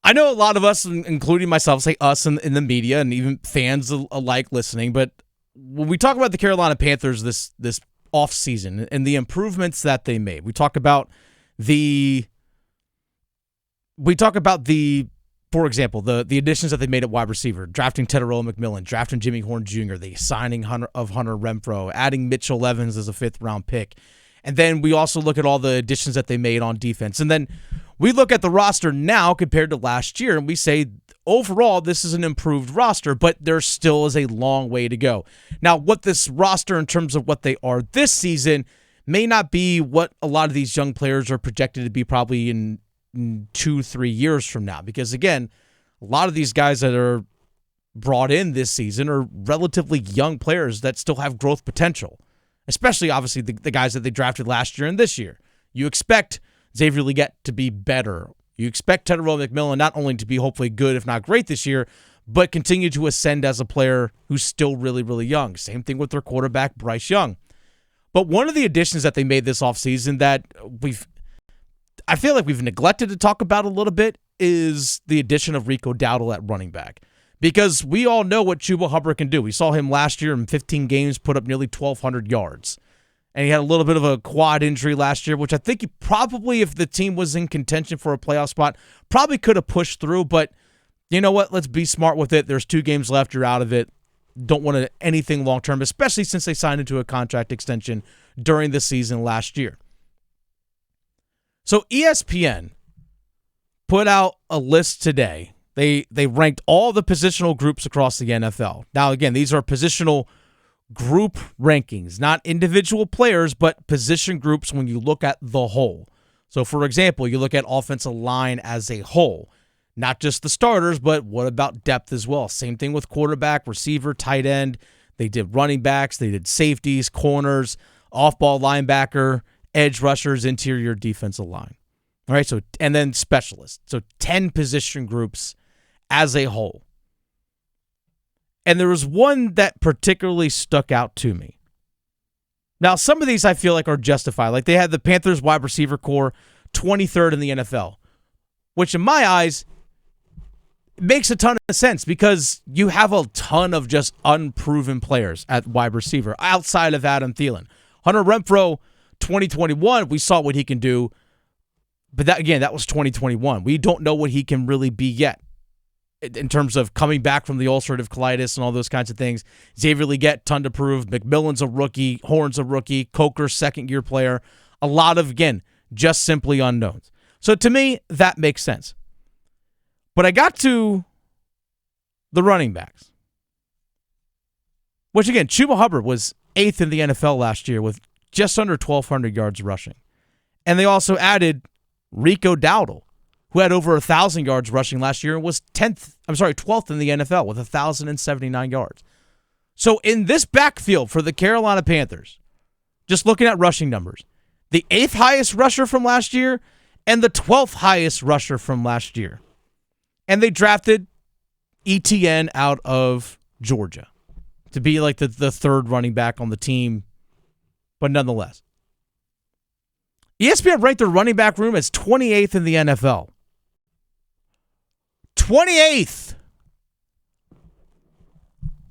I know a lot of us, including myself, say us in the media and even fans alike listening, but when we talk about the Carolina Panthers this offseason and the improvements that they made, we talk about for example, the additions that they made at wide receiver, drafting Tepper McMillan, drafting Jimmy Horn Jr., the signing Hunter Renfrow, adding Mitchell Evans as a 5th-round pick. And then we also look at all the additions that they made on defense. And then we look at the roster now compared to last year, and we say, overall, this is an improved roster, but there still is a long way to go. Now, what this roster, in terms of what they are this season, may not be what a lot of these young players are projected to be probably in 2-3 years from now. Because, again, a lot of these guys that are brought in this season are relatively young players that still have growth potential, especially, obviously, the guys that they drafted last year and this year. You expect Xavier Legette to be better. You expect Tepper McMillan not only to be hopefully good, if not great this year, but continue to ascend as a player who's still really, really young. Same thing with their quarterback, Bryce Young. But one of the additions that they made this offseason that I feel like we've neglected to talk about a little bit is the addition of Rico Dowdle at running back. Because we all know what Chuba Hubbard can do. We saw him last year in 15 games put up nearly 1,200 yards. And he had a little bit of a quad injury last year, which I think he probably, if the team was in contention for a playoff spot, probably could have pushed through. But you know what? Let's be smart with it. There's 2 games left. You're out of it. Don't want anything long-term, especially since they signed into a contract extension during the season last year. So ESPN put out a list today. They ranked all the positional groups across the NFL. Now, again, these are positional group rankings, not individual players, but position groups when you look at the whole. So, for example, you look at offensive line as a whole, not just the starters, but what about depth as well? Same thing with quarterback, receiver, tight end. They did running backs, they did safeties, corners, off-ball linebacker, edge rushers, interior defensive line. All right, so and then specialists. So 10 position groups as a whole. And there was one that particularly stuck out to me. Now, some of these I feel like are justified. Like they had the Panthers wide receiver core 23rd in the NFL, which in my eyes makes a ton of sense because you have a ton of just unproven players at wide receiver outside of Adam Thielen. Hunter Renfrow, 2021, we saw what he can do. But that was 2021. We don't know what he can really be yet in terms of coming back from the ulcerative colitis and all those kinds of things. Xavier Legette, ton to prove. McMillan's a rookie. Horn's a rookie. Coker's second-year player. A lot of, again, just simply unknowns. So to me, that makes sense. But I got to the running backs, which, again, Chuba Hubbard was 8th in the NFL last year with just under 1,200 yards rushing. And they also added Rico Dowdle, who had over 1,000 yards rushing last year and was 12th in the NFL with 1,079 yards. So in this backfield for the Carolina Panthers, just looking at rushing numbers, the 8th highest rusher from last year and the 12th highest rusher from last year. And they drafted ETN out of Georgia to be like the third running back on the team, but nonetheless. ESPN ranked their running back room as 28th in the NFL. 28th!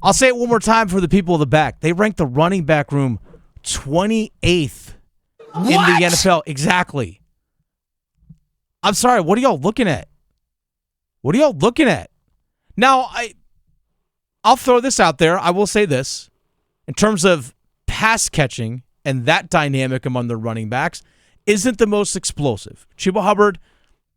I'll say it one more time for the people in the back. They ranked the running back room 28th in the NFL. Exactly. I'm sorry, what are y'all looking at? What are y'all looking at? Now, I'll throw this out there. I will say this. In terms of pass catching and that dynamic among the running backs, isn't the most explosive. Chuba Hubbard,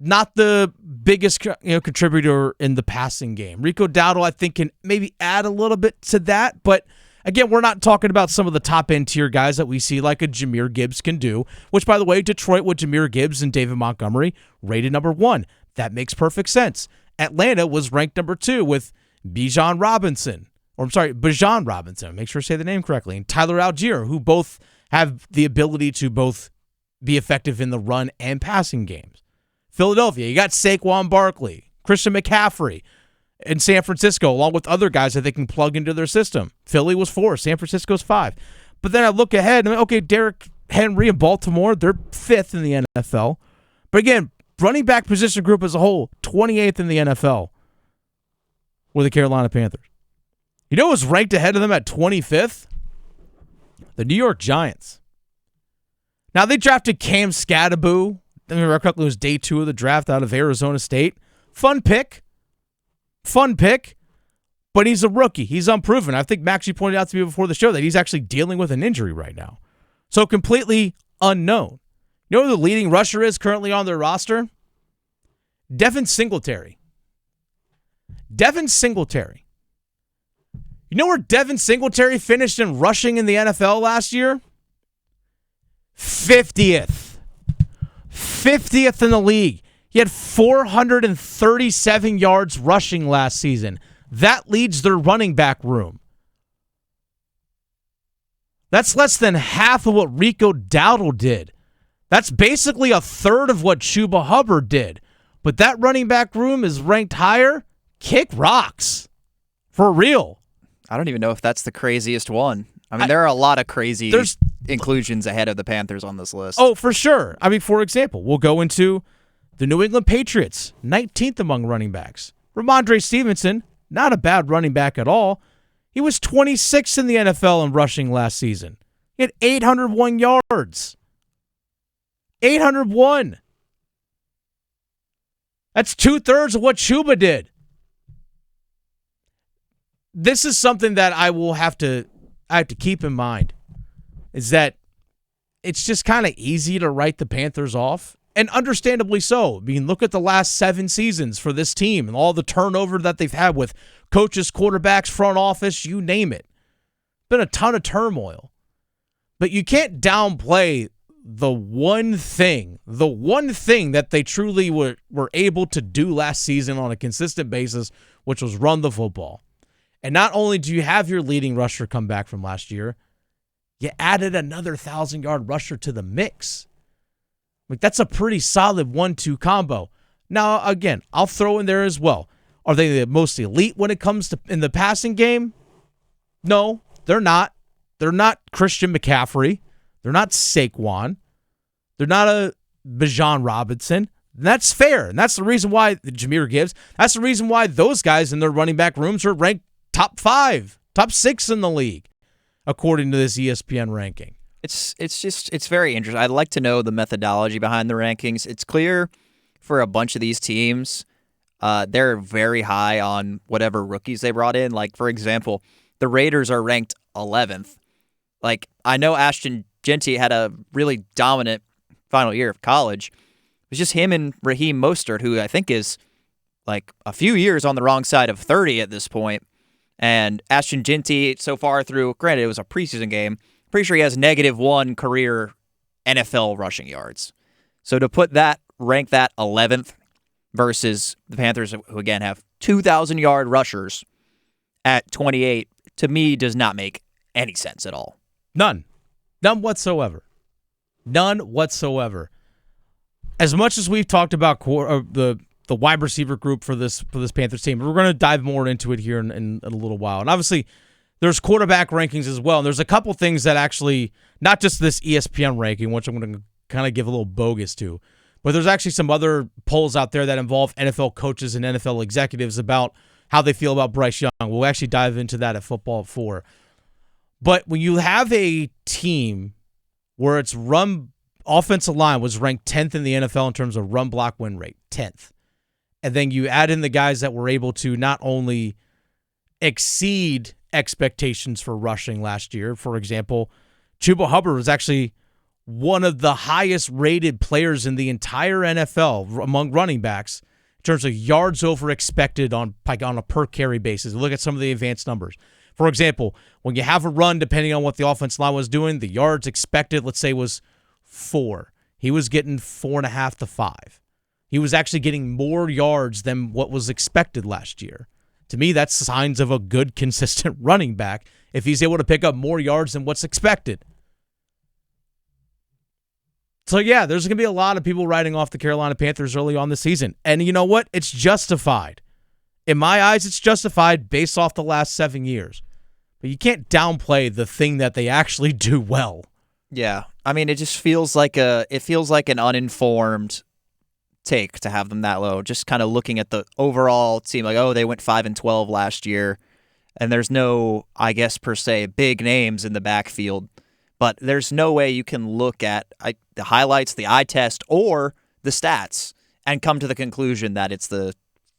not the biggest contributor in the passing game. Rico Dowdle, I think, can maybe add a little bit to that. But, again, we're not talking about some of the top-end tier guys that we see like a Jahmyr Gibbs can do, which, by the way, Detroit with Jahmyr Gibbs and David Montgomery rated number 1. That makes perfect sense. Atlanta was ranked number 2 with Bijan Robinson. Make sure I say the name correctly. And Tyler Algier, who both have the ability to both be effective in the run and passing games. Philadelphia, you got Saquon Barkley, Christian McCaffrey in San Francisco, along with other guys that they can plug into their system. Philly was 4, San Francisco's 5. But then I look ahead, and okay, Derrick Henry in Baltimore, they're 5th in the NFL. But again, running back position group as a whole, 28th in the NFL were the Carolina Panthers. You know who's ranked ahead of them at 25th? The New York Giants. Now, they drafted Cam Scadaboo. I remember correctly, it was day 2 of the draft out of Arizona State. Fun pick. But he's a rookie. He's unproven. I think Max, you pointed out to me before the show that he's actually dealing with an injury right now. So completely unknown. You know who the leading rusher is currently on their roster? Devin Singletary. You know where Devin Singletary finished in rushing in the NFL last year? 50th. 50th in the league. He had 437 yards rushing last season. That leads their running back room. That's less than half of what Rico Dowdle did. That's basically a third of what Chuba Hubbard did. But that running back room is ranked higher. Kick rocks. For real. I don't even know if that's the craziest one. I mean, there are a lot of crazy inclusions ahead of the Panthers on this list. Oh, for sure. I mean, for example, we'll go into the New England Patriots, 19th among running backs. Ramondre Stevenson, not a bad running back at all. He was 26th in the NFL in rushing last season. He had 801 yards. 801. That's 2/3 of what Chuba did. This is something that I have to keep in mind, is that it's just kind of easy to write the Panthers off, and understandably so. I mean, look at the last 7 seasons for this team and all the turnover that they've had with coaches, quarterbacks, front office, you name it. Been a ton of turmoil. But you can't downplay the one thing that they truly were able to do last season on a consistent basis, which was run the football. And not only do you have your leading rusher come back from last year, you added another 1,000-yard rusher to the mix. Like, that's a pretty solid 1-2 combo. Now, again, I'll throw in there as well. Are they the most elite when it comes to in the passing game? No, they're not. They're not Christian McCaffrey. They're not Saquon. They're not a Bijan Robinson. And that's fair. And that's the reason why Jahmyr Gibbs, that's the reason why those guys in their running back rooms are ranked top 5, top 6 in the league, according to this ESPN ranking. It's very interesting. I'd like to know the methodology behind the rankings. It's clear for a bunch of these teams, they're very high on whatever rookies they brought in. Like, for example, the Raiders are ranked 11th. Like, I know Ashton Genty had a really dominant final year of college. It was just him and Raheem Mostert, who I think is like a few years on the wrong side of 30 at this point. And Ashton Genty, so far through, granted, it was a preseason game, pretty sure he has -1 career NFL rushing yards. So to rank that 11th versus the Panthers, who again have 2,000-yard rushers at 28, to me does not make any sense at all. None whatsoever. As much as we've talked about the wide receiver group for this Panthers team, we're going to dive more into it here in a little while. And obviously, there's quarterback rankings as well. And there's a couple things that actually, not just this ESPN ranking, which I'm going to kind of give a little bogus to, but there's actually some other polls out there that involve NFL coaches and NFL executives about how they feel about Bryce Young. We'll actually dive into that at Football at 4. But when you have a team where its run offensive line was ranked 10th in the NFL in terms of run block win rate, 10th. And then you add in the guys that were able to not only exceed expectations for rushing last year. For example, Chuba Hubbard was actually one of the highest rated players in the entire NFL among running backs in terms of yards over expected on a per carry basis. Look at some of the advanced numbers. For example, when you have a run, depending on what the offense line was doing, the yards expected, let's say, was 4. He was getting 4.5 to 5. He was actually getting more yards than what was expected last year. To me, that's signs of a good, consistent running back if he's able to pick up more yards than what's expected. So, yeah, there's going to be a lot of people writing off the Carolina Panthers early on this season. And you know what? It's justified. In my eyes, it's justified based off the last 7 years. But you can't downplay the thing that they actually do well. Yeah. I mean, it just feels like an uninformed take to have them that low. Just kind of looking at the overall team, like, oh, they went 5-12 last year, and there's no, I guess, per se, big names in the backfield. But there's no way you can look at the highlights, the eye test, or the stats and come to the conclusion that it's the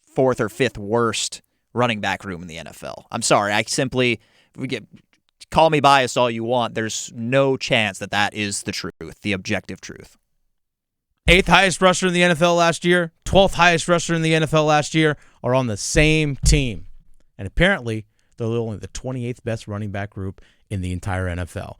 fourth or fifth worst running back room in the NFL. I'm sorry. Call me biased all you want. There's no chance that that is the truth, the objective truth. 8th highest rusher in the NFL last year, 12th highest rusher in the NFL last year are on the same team. And apparently, they're only the 28th best running back group in the entire NFL.